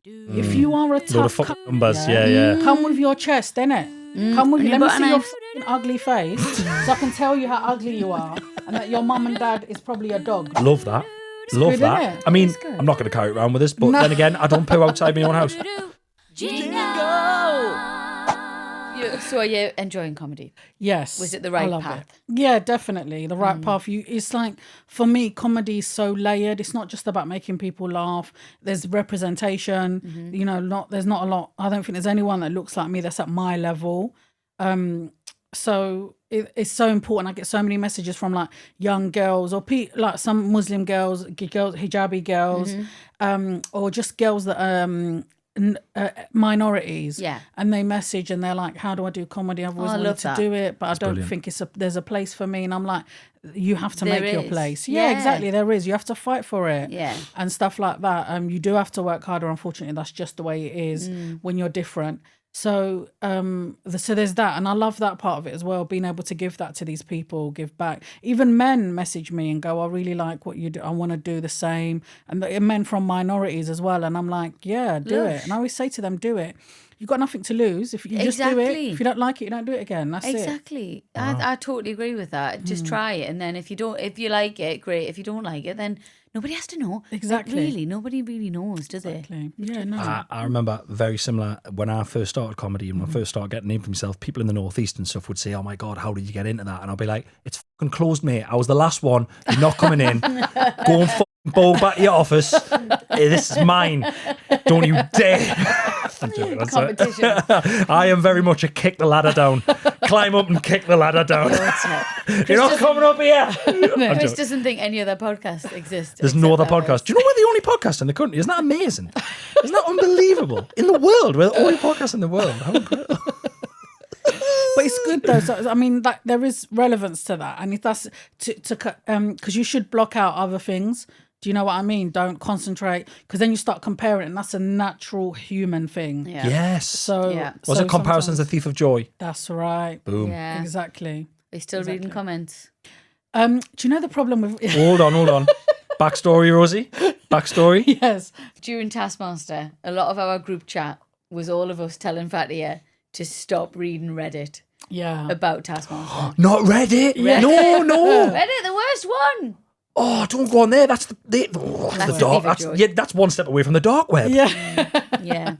If you are a Load of tough fucking cunt, numbers, yeah. come with your chest, innit? Come with you. Let me see your fucking ugly face so I can tell you how ugly you are and that your mum and dad is probably a dog. Love that. Love good, that. innit? I mean, It's good. I'm not going to carry it around with this, but then again, I don't poo outside my own house. So are you enjoying comedy? Yes. Was it the I right love path? it. Yeah, definitely. The right path. It's like, for me, comedy is so layered. It's not just about making people laugh. There's representation. You know, there's not a lot. I don't think there's anyone that looks like me that's at my level. So it's so important. I get so many messages from like young girls or like some Muslim girls, hijabi girls, or just girls that minorities, and they message and they're like, how do I do comedy? I've always wanted to do it, but I don't think there's a place for me. And I'm like, you have to make your place. Yeah, exactly, there is. You have to fight for it, and stuff like that. You do have to work harder. Unfortunately, that's just the way it is when you're different. So so there's that, and I love that part of it as well, being able to give that to these people, give back. Even men message me and go, I really like what you do, I want to do the same. And men from minorities as well, and I'm like, yeah, do it. And I always say to them, do it. You've got nothing to lose. If you just do it, if you don't like it, you don't do it again. That's it. Exactly. I totally agree with that. Just try it, and then if you like it, great. If you don't like it, then nobody has to know. Exactly. Like, really, nobody really knows, does it? Yeah, no. I remember very similar when I first started comedy and when I first started getting a name for myself, people in the Northeast and stuff would say, oh my God, how did you get into that? And I'll be like, it's fucking closed, mate. I was the last one. You're not coming in. Go and fucking bowl back to your office. This is mine. Don't you dare. I'm joking, that's Competition. I am very much a kick the ladder down. Climb up and kick the ladder down. No, it's not. You're not coming up here. Chris doesn't think any other podcasts exist. There's no other podcast. Do you know we're the only podcast in the country? Isn't that amazing? Isn't that unbelievable? In the world, we're the only podcast in the world. How incredible. But it's good though. So I mean, like, there is relevance to that, and if that's because you should block out other things. Do you know what I mean? Don't concentrate, because then you start comparing, and that's a natural human thing. Yeah. Yes. So Was it comparison's a thief of joy? That's right. Boom. Yeah. Exactly. Are you still reading comments? Do you know the problem with? Hold on. Backstory, Rosie. Backstory. Yes. During Taskmaster, a lot of our group chat was all of us telling Fatiha to stop reading Reddit Yeah. about Taskmaster. Not Reddit. No. Reddit, the worst one. Oh, don't go on there. That's the dark. That's one step away from the dark web. Yeah. Yeah.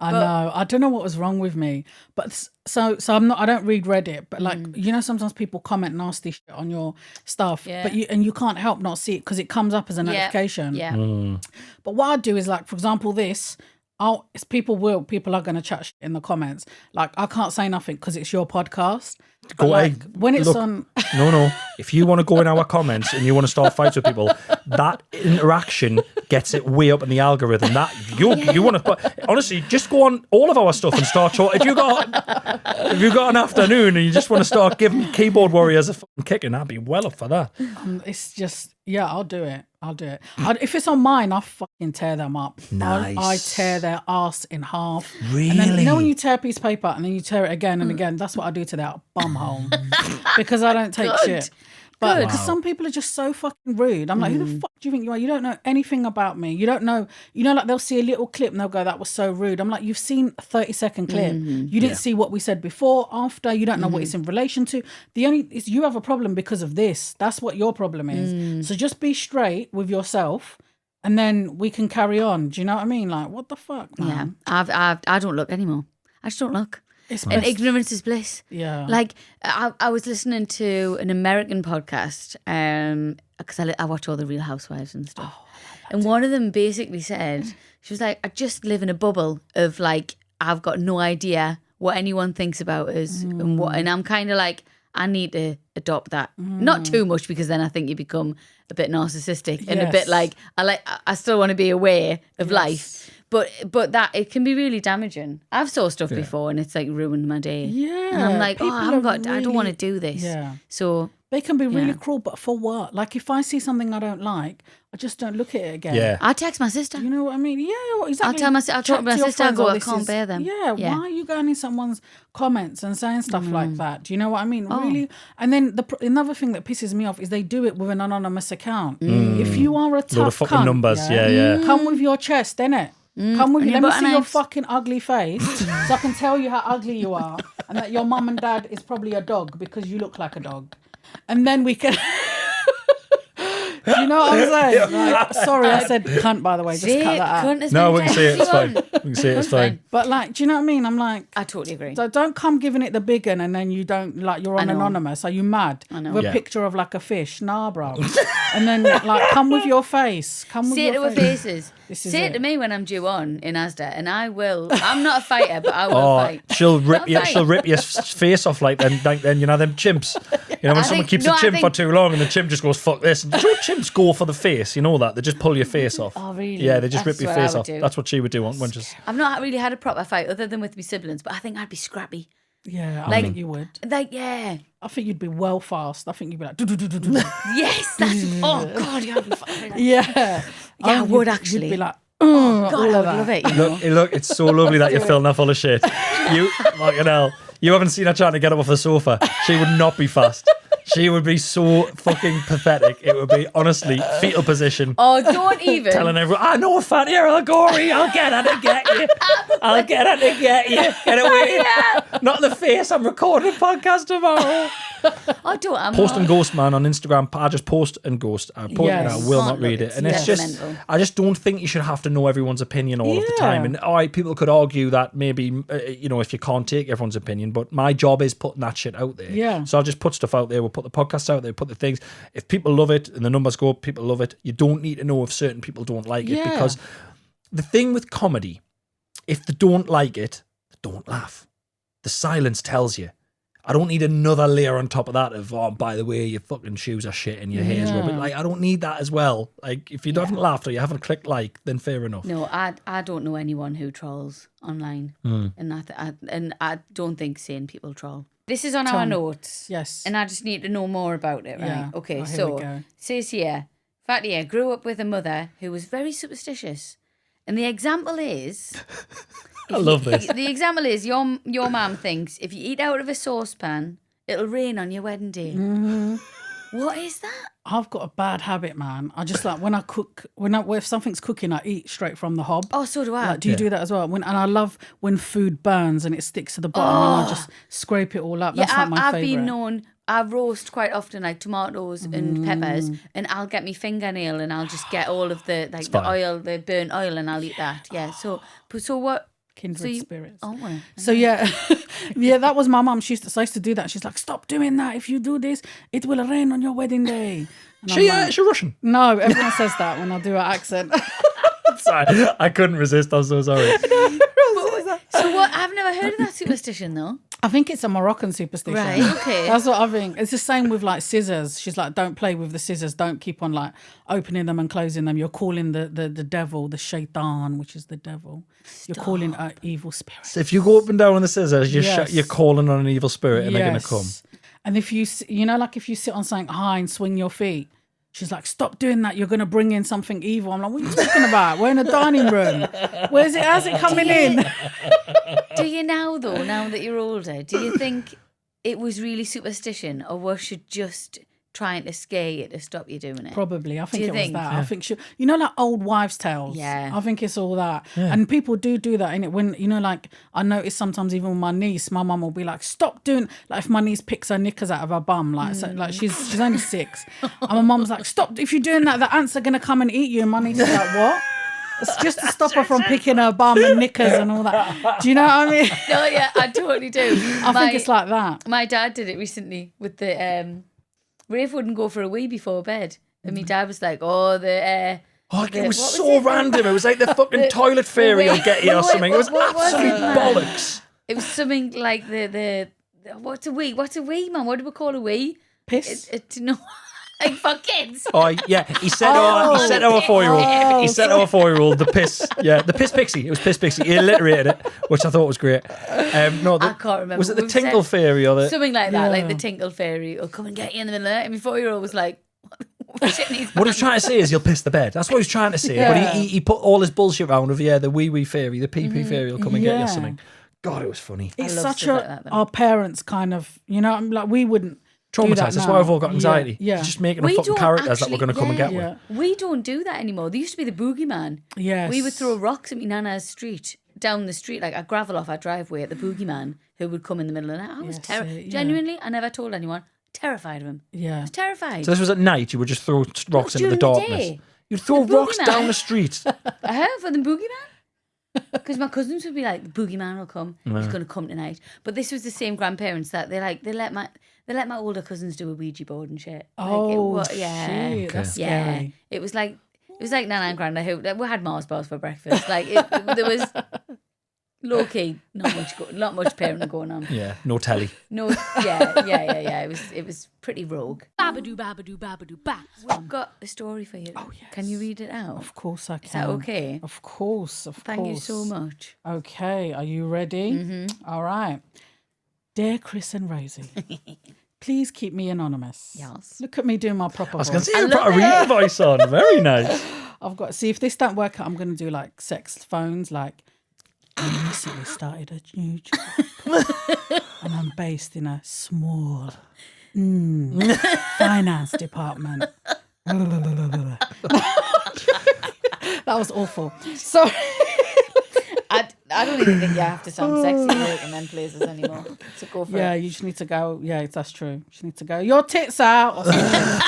I know. I don't know what was wrong with me, but so I'm not. I don't read Reddit, but like you know, sometimes people comment nasty shit on your stuff, but you can't help not see it because it comes up as a notification. Yeah. But what I do is, like, for example, people are going to chat shit in the comments. Like, I can't say nothing because it's your podcast. Go like, when it's on. No. If you want to go in our comments and you want to start fights with people, that interaction gets it way up in the algorithm. That you want to honestly just go on all of our stuff and start talking. If you got an afternoon and you just want to start giving keyboard warriors a fucking kicking, I'd be well up for that. It's just I'll do it. If it's on mine, I'll fucking tear them up. Nice. I tear their ass in half. Really? And then, you know when you tear a piece of paper and then you tear it again and again, that's what I do to their bumhole. Because I don't take shit. But because some people are just so fucking rude. I'm like, who the fuck do you think you are? You don't know anything about me. You don't know, like they'll see a little clip and they'll go, that was so rude. I'm like, you've seen a 30-second clip. You didn't see what we said before, after. You don't know what it's in relation to. You have a problem because of this. That's what your problem is. So just be straight with yourself and then we can carry on. Do you know what I mean? Like, what the fuck, man? Yeah. I don't look anymore. I just don't look. And ignorance is bliss. Yeah. Like, I was listening to an American podcast because I watch all the Real Housewives and stuff. And one of them basically said, she was like, I just live in a bubble of like, I've got no idea what anyone thinks about us and I'm kind of like, I need to adopt that. Not too much, because then I think you become a bit narcissistic and a bit like, I still want to be aware of life. But that it can be really damaging. I've saw stuff before and it's like ruined my day. Yeah. And I'm like, I don't want to do this. Yeah. So they can be really cruel, but for what? Like, if I see something I don't like, I just don't look at it again. Yeah. I text my sister. You know what I mean? Yeah, exactly. I'll talk to my sister and go, I can't bear them. Yeah, why are you going in someone's comments and saying stuff like that? Do you know what I mean? Really? And then another thing that pisses me off is they do it with an anonymous account. If you are a tough Load of fucking cunt, numbers, yeah. come with your chest, innit? Come with me. your Let me butter see your knives. fucking ugly face so I can tell you how ugly you are and that your mum and dad is probably a dog because you look like a dog. And then we can... Do you know what I'm saying? Like, sorry, I said cunt, by the way. Just See, cut that out. cunt as No, we many can see it. times It's as you fine. want. We can see it. It's fine. But like, do you know what I mean? I'm like... I totally agree. So don't come giving it the big one and then you don't, like, you're on know. anonymous. Are you mad? I know. With a Yeah. picture of like a fish. Nah, bro. And then like, come with your face. Come with Say it to your our face. faces. This is Say it it. to me when I'm due on in Asda, and I will. I'm not a fighter, but I will Oh, fight. she'll rip Not you. fight. She'll rip your face off like then. You know them chimps. You know when I someone think- keeps no, a I chimp for think- too long and the chimp just goes fuck this. Do you know chimps go for the face? You know that they just pull your face off. Oh, really? Yeah, they just That's rip your what I face would off. do. That's what she would do when she's. I've not really had a proper fight other than with my siblings, but I think I'd be scrappy. Yeah, I Like- think you would. Like, yeah. I think you'd be well fast. I think you'd be like... "Do-do-do-do-do." Yes, that's. Oh, God, yeah, I'd be fucking. Yeah. I would You'd actually. be like... God, all I of would that. love it. You know? Look, it's so lovely that you're filling that full of shit. You, fucking hell, you haven't seen her trying to get up off the sofa. She would not be fast. She would be so fucking pathetic. It would be, honestly, fetal position. Oh, don't even. Telling everyone, I know Fatiha El-Ghorri, I'll get her to get you. I'll get her to get you. Get away. Not in the face, I'm recording a podcast tomorrow. I don't. I'm Post not. and ghost, man, on Instagram. I just post and ghost. I post Yes. and I will Can't not read look, it. And it's it's just, mental. I just don't think you should have to know everyone's opinion all of the Yeah. time. And all right, people could argue that maybe, if you can't take everyone's opinion, but my job is putting that shit out there. Yeah. So I'll just put stuff out there. We'll put the podcast out there, put the things. If people love it and the numbers go up, people love it. You don't need to know if certain people don't like it Yeah. because the thing with comedy, if they don't like it, they don't laugh. The silence tells you. I don't need another layer on top of that of, oh, by the way, your fucking shoes are shit and your hair's rubbish. Like, I don't need that as well. Like, if you haven't laughed or you haven't clicked like, then fair enough. No, I don't know anyone who trolls online, and I don't think sane people troll. This is on our notes. Yes. And I just need to know more about it, right? Yeah. Okay, Oh, here we so go. says here, Fatia grew up with a mother who was very superstitious. And the example is... I love this. The example is your mum thinks if you eat out of a saucepan, it'll rain on your wedding day. Mm-hmm. What is that? I've got a bad habit, man. I just like when I cook, if something's cooking, I eat straight from the hob. Oh, so do I. Like, do you do that as well? And I love when food burns and it sticks to the bottom and I just scrape it all up. That's like my I've favourite. been known. I roast quite often, like tomatoes and peppers, and I'll get my fingernail and I'll just get all of the the fine. oil, the burnt oil, and I'll eat that. Yeah. So what? Kindred you- spirits. Oh, well. So yeah, yeah, that was my mum. She used to do that. She's like, stop doing that. If you do this, it will rain on your wedding day. And I'm like, She Russian. no, everyone says that when I do an accent. Sorry, I couldn't resist. I'm so sorry. So what? I've never heard of that superstition though. I think it's a Moroccan superstition. Right, okay. That's what I think. It's the same with like scissors. She's like, don't play with the scissors. Don't keep on like opening them and closing them. You're calling the devil, the shaitan, which is the devil. You're calling an evil spirit. So if you go up and down on the scissors, Yes. you're calling on an evil spirit and they're going to come. And if you like if you sit on something high and swing your feet, she's like, stop doing that. You're going to bring in something evil. I'm like, what are you talking about? We're in a dining room. How's it coming in? Do you now though? Now that you're older, do you think it was really superstition, or was she just trying to scare you to stop you doing it? Probably. I think you it was think? that. I think like old wives' tales. Yeah. I think it's all that. And people do that, innit? When, like, I notice sometimes even with my niece, my mum will be like, stop doing, like if my niece picks her knickers out of her bum, like, so, like she's only 6. And my mum's like, stop, if you're doing that, the ants are going to come and eat you. And my niece is like, what? It's just to stop her from picking her bum and knickers and all that. Do you know what I mean? No, yeah, I totally do. I think it's like that. My dad did it recently with the Rafe wouldn't go for a wee before bed, and my dad was like, "Oh, the." Oh, it was what was so it? random. It was like the fucking toilet fairy will get you or something. It was what was it, absolute man? bollocks. It was something like the what's a wee? What's a wee, man? What do we call a wee? Piss. No, like for kids. Oh yeah, he said our 4-year-old. He said our 4-year-old the piss. Yeah, the piss pixie. It was piss pixie. He alliterated it, which I thought was great. No, I can't remember. Was it the We've tinkle said fairy or the? something like that? Yeah. Like the tinkle fairy will come and get you in the middle of it. And my 4-year-old was like, shit in his What he was trying to say is you'll piss the bed. That's what he was trying to say. Yeah. But he put all his bullshit around of the wee fairy, the pee fairy will come and get you Yeah. something. God, it was funny. It's love such stuff like that, though. our parents kind of, I'm like, we wouldn't, Traumatized. That's why I've all got anxiety. Yeah. It's just making up fucking characters that we're going to come and get with. We don't do that anymore. There used to be the boogeyman. Yes. We would throw rocks at me nana's street, down the street, like a gravel off our driveway at the boogeyman who would come in the middle of the night. I was terrified. Genuinely, I never told anyone. Terrified of him. Yeah. I was terrified. So this was at night. You would just throw rocks into the darkness. You'd throw rocks down the street. I heard for the boogeyman. Because my cousins would be like, the boogeyman will come. He's going to come tonight. But this was the same grandparents that they let my older cousins do a Ouija board and shit. Shit, that's scary. Yeah, it was like Nana and Granda who we had Mars bars for breakfast. Like there was low key, not much parenting going on. Yeah, no telly. No, yeah. It was pretty rogue. Babadoo, babadoo, babadoo, ba. I've got a story for you. Oh yes. Can you read it out? Of course I can. Is that okay? Of course. Thank you so much. Okay, are you ready? Mm-hmm. All right. Dear Chris and Rosie, please keep me anonymous. Yes. Look at me doing my proper voice. I was going to say you put a real voice on. Very nice. I've got, see, if this don't work out, I'm going to do like sex phones, like, I recently started a new job and I'm based in a small finance department. That was awful. So I don't even think you have to sound sexy working in places anymore. So go for it. Yeah, you just need to go. Yeah, that's true. You just need to go, your tits out. Or something.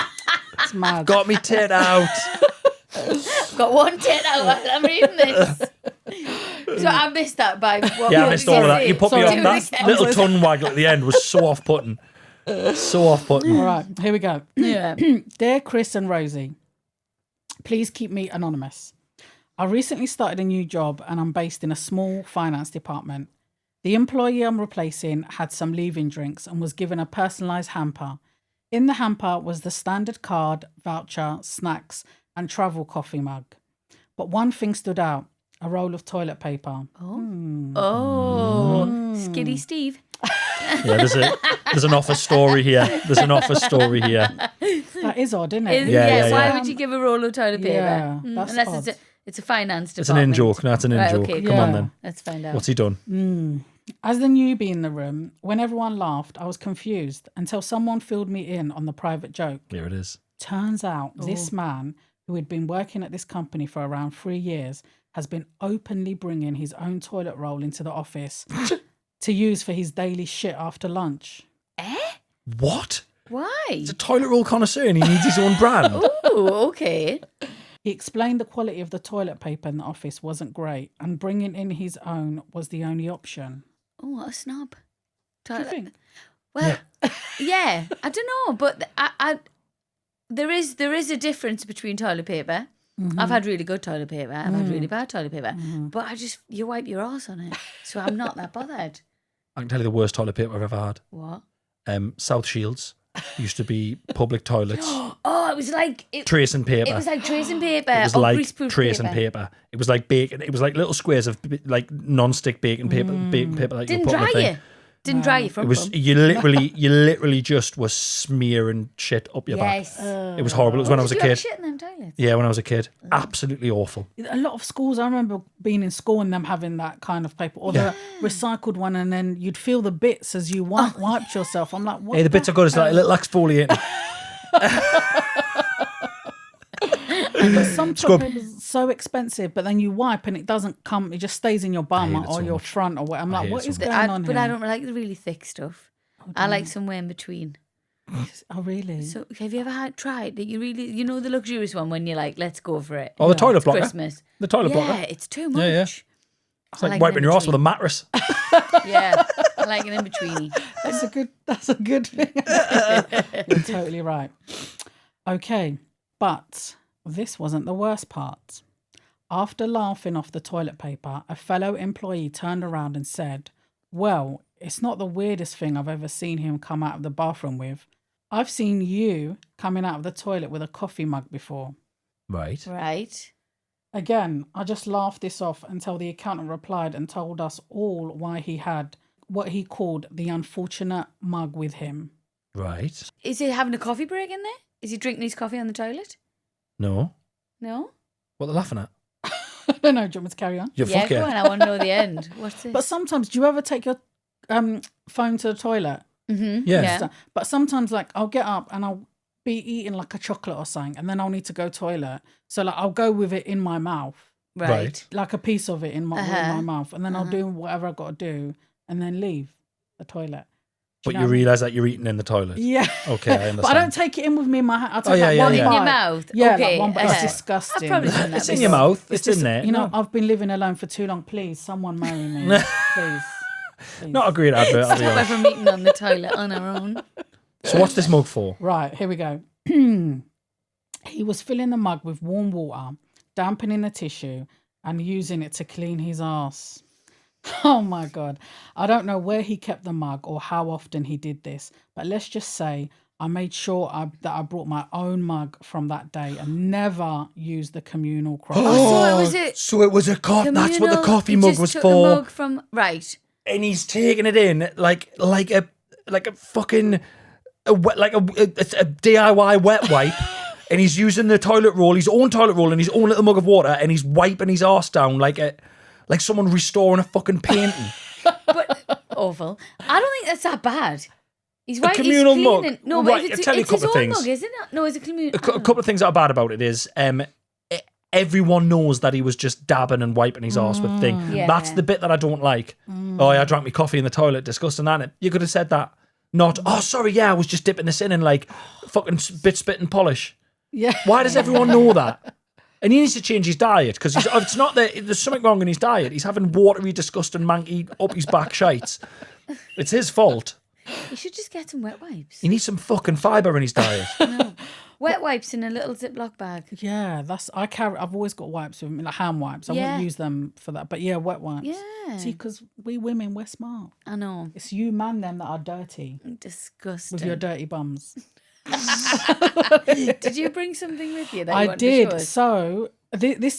It's mad. Got me tit out. Got one tit out while I'm reading this. So I missed that by what? Yeah, I missed all of that. You put me on. That again. little tongue waggle at the end was so off-putting. So off-putting. All right, here we go. Yeah. Dear Chris and Rosie, please keep me anonymous. I recently started a new job and I'm based in a small finance department. The employee I'm replacing had some leaving drinks and was given a personalised hamper. In the hamper was the standard card, voucher, snacks and travel coffee mug. But one thing stood out, a roll of toilet paper. Skiddy Steve. Yeah, there's an office story here. That is odd, isn't it? Yeah. Why would you give a roll of toilet paper? Yeah, that's Unless odd. it's a finance department. It's an in-joke. No, it's an in-joke. Okay, Come on then. Let's find out. What's he done? As the newbie in the room, when everyone laughed, I was confused until someone filled me in on the private joke. Here it is. Turns out this man, who had been working at this company for around 3 years, has been openly bringing his own toilet roll into the office to use for his daily shit after lunch. What? Why? He's a toilet roll connoisseur and he needs his own brand. Oh, okay. He explained the quality of the toilet paper in the office wasn't great and bringing in his own was the only option. Oh, what a snob. Do you think? Well, yeah, I don't know, but there is a difference between toilet paper. Mm-hmm. I've had really good toilet paper. I've had really bad toilet paper. Mm-hmm. But you wipe your arse on it. So I'm not that bothered. I can tell you the worst toilet paper I've ever had. What? South Shields used to be public toilets. Oh, it was like... tracing paper. It was like tracing paper. It was like tracing paper. It was like bacon. It was like little squares of like non-stick bacon paper. Bacon paper that Didn't you put on the dry thing. you. Didn't dry you from it was you literally just was smearing shit up your back. It was horrible. It was when I was a Did you kid. have shit in them toilets? Yeah, when I was a kid. Absolutely awful. A lot of schools, I remember being in school and them having that kind of paper or the recycled one, and then you'd feel the bits as you wiped yourself. I'm like, what? Hey, the bits are good. It's like a little exfoliating. But some toilet paper is so expensive, but then you wipe and it doesn't come, it just stays in your bum or your front or what. I'm like, what is going on here? But I don't like the really thick stuff. I like somewhere in between. Oh, really? So have you ever tried that you really, the luxurious one when you're like, let's go for it? Oh, the toilet blocker. Christmas. The toilet blocker. Yeah, it's too much. Yeah. It's like wiping your ass with a mattress. Yeah, I like an in-betweeny. That's a good thing. You're totally right. Okay, but this wasn't the worst part. After laughing off the toilet paper, a fellow employee turned around and said, well, it's not the weirdest thing I've ever seen him come out of the bathroom with. I've seen you coming out of the toilet with a coffee mug before. Right. Again, I just laughed this off until the accountant replied and told us all why he had what he called the unfortunate mug with him. Right. Is he having a coffee break in there? Is he drinking his coffee on the toilet? No. No? What are they laughing at? I don't know. Do you want me to carry on? Go on. I want to know the end. What's this? But sometimes, do you ever take your phone to the toilet Yeah. But sometimes, like, I'll get up and I'll be eating like a chocolate or something, and then I'll need to go toilet. So, like, I'll go with it in my mouth, Right. like a piece of it in my mouth, and then I'll do whatever I got to do, and then leave the toilet. But you realise that you're eating in the toilet. Yeah. Okay, I understand. But I don't take it in with me in my hand. I'll take one in your bite. mouth. Yeah, Okay. like one bite. It's disgusting. I've probably done that It's in your mouth. It's in there. You know, I've been living alone for too long. Please, someone marry me. Please. Not a great advert, I'll be Stop honest. from eating on the toilet on our own. So what's this mug for? Right, here we go. He was filling the mug with warm water, dampening the tissue, and using it to clean his ass. Oh my God. I don't know where he kept the mug or how often he did this, but let's just say I made sure that I brought my own mug from that day and never used the communal cross. So it was a coffee. That's what the coffee he mug just was took for. The mug from, right. And he's taking it in like a fucking a DIY wet wipe. And he's using the toilet roll, his own toilet roll, and his own little mug of water, and he's wiping his arse down like someone restoring a fucking painting. But awful. I don't think that's that bad. He's right. Communal he's mug. cleaning. No, Right, but I'll it's tell you a his couple of own things. mug, isn't it? No, it's a communal. A couple of things that are bad about it is everyone knows that he was just dabbing and wiping his arse with the thing. Yeah. That's the bit that I don't like. Oh, yeah, I drank my coffee in the toilet. Disgusting, that. You could have said that. Not, oh, sorry, yeah, I was just dipping this in and like fucking spit and polish. Yeah. Why does everyone know that? And he needs to change his diet because it's not that there's something wrong in his diet. He's having watery, disgusting, manky up his back shites. It's his fault. You should just get some wet wipes. He needs some fucking fibre in his diet. No. Wet wipes in a little Ziploc bag. Yeah, I've always got wipes with me, like hand wipes. I wouldn't use them for that. But yeah, wet wipes. Yeah. See, because we women, we're smart. I know. It's you man them that are dirty Disgusting. with your dirty bums. Did you bring something with you that you I wanted to show did. us?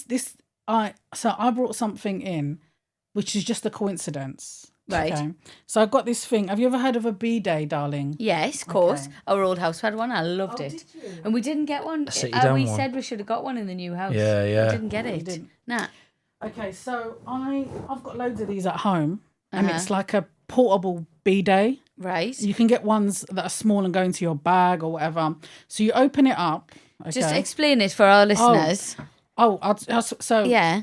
So I brought something in, which is just a coincidence. Right. Okay. So I got this thing. Have you ever heard of a B-day, darling? Yes, of course. Okay. Our old house had one. I loved it. Did you? And we didn't get one. sit you down We one. said we should have got one in the new house. Yeah, yeah. We didn't get it. didn't. Nah. Okay, so I've got loads of these at home, and Uh-huh. it's like a portable B-day. Right. You can get ones that are small and go into your bag or whatever. So you open it up. Okay. Just explain it for our listeners. So Yeah.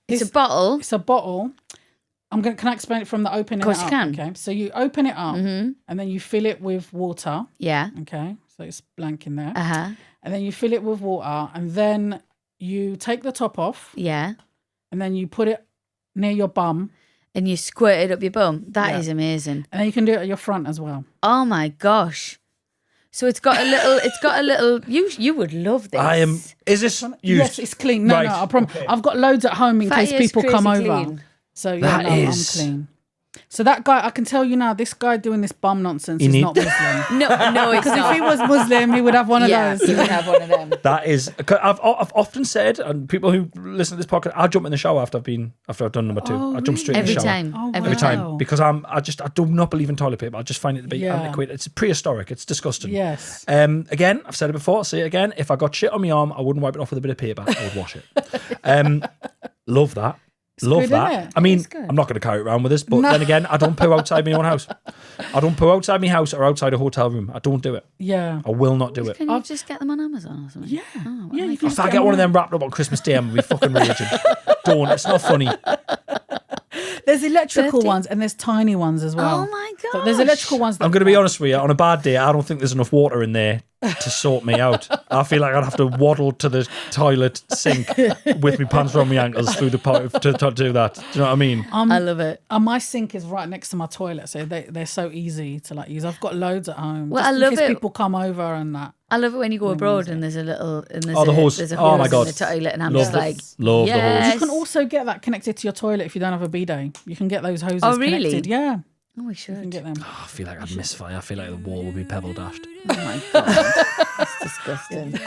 It's a bottle. It's a bottle. Can I explain it from the opening? Of course it you up? can. Okay, so you open it up, and then you fill it with water. Yeah. Okay, so it's blank in there. Uh-huh. And then you fill it with water, and then you take the top off, Yeah. and then you put it near your bum, And you squirt it up your bum. That is Yeah. amazing. and then you can do it at your front as well. Oh my gosh. So it's got a little you would love this. Is this used? Yes, it's clean. No, Right, no, I promise. okay. I've got loads at home in Fatty case is people come crazy over. clean. So yeah, That no, is- I'm clean. So that guy, I can tell you now, this guy doing this bum nonsense is not Muslim. No, it's Because not. if he was Muslim, he would have one of yeah, those. you would have one of them. That is, I've often said, and people who listen to this podcast, I jump in the shower after I've done number 2. Oh, I jump straight Every in the shower. time. Oh, Every Every time. time, because I do not believe in toilet paper. I just find it to be Yeah. antiquated. It's prehistoric. It's disgusting. Yes. Again, I've said it before. I'll say it again. If I got shit on my arm, I wouldn't wipe it off with a bit of paper. I would wash it. Love that. Love good, that. isn't it? I mean, It's good. I'm not going to carry it around with us, but then again, I don't poo outside my own house. I don't poo outside my house or outside a hotel room. I don't do it. Yeah. I will not do it. Can you just get them on Amazon or something? Yeah. Oh, Yeah, well, you can If I get one of them wrapped up on Christmas Day, I'm going to be fucking raging. Don't. It's not funny. There's electrical Birthday. ones and there's tiny ones as well. Oh my So god. there's electrical ones that I'm going to be honest with you. On a bad day, I don't think there's enough water in there to sort me out. I feel like I'd have to waddle to the toilet sink with my pants around my ankles through the pipe to do that. Do you know what I mean? I love it. And my sink is right next to my toilet, so they're so easy to like use. I've got loads at home. Well, just I in love case it. people come over and that. I love it when you go abroad and there's a little there's the hose. there's a Oh hose my God. in the toilet and I'm Love just the- like love the hose. yes. You can also get that connected to your toilet if you don't have a bidet. You can get those hoses Oh, really? connected. Yeah, Oh, we you can should. get them. I feel like I'd misfire. I feel like the wall would be pebble dashed. Oh my god. That's disgusting.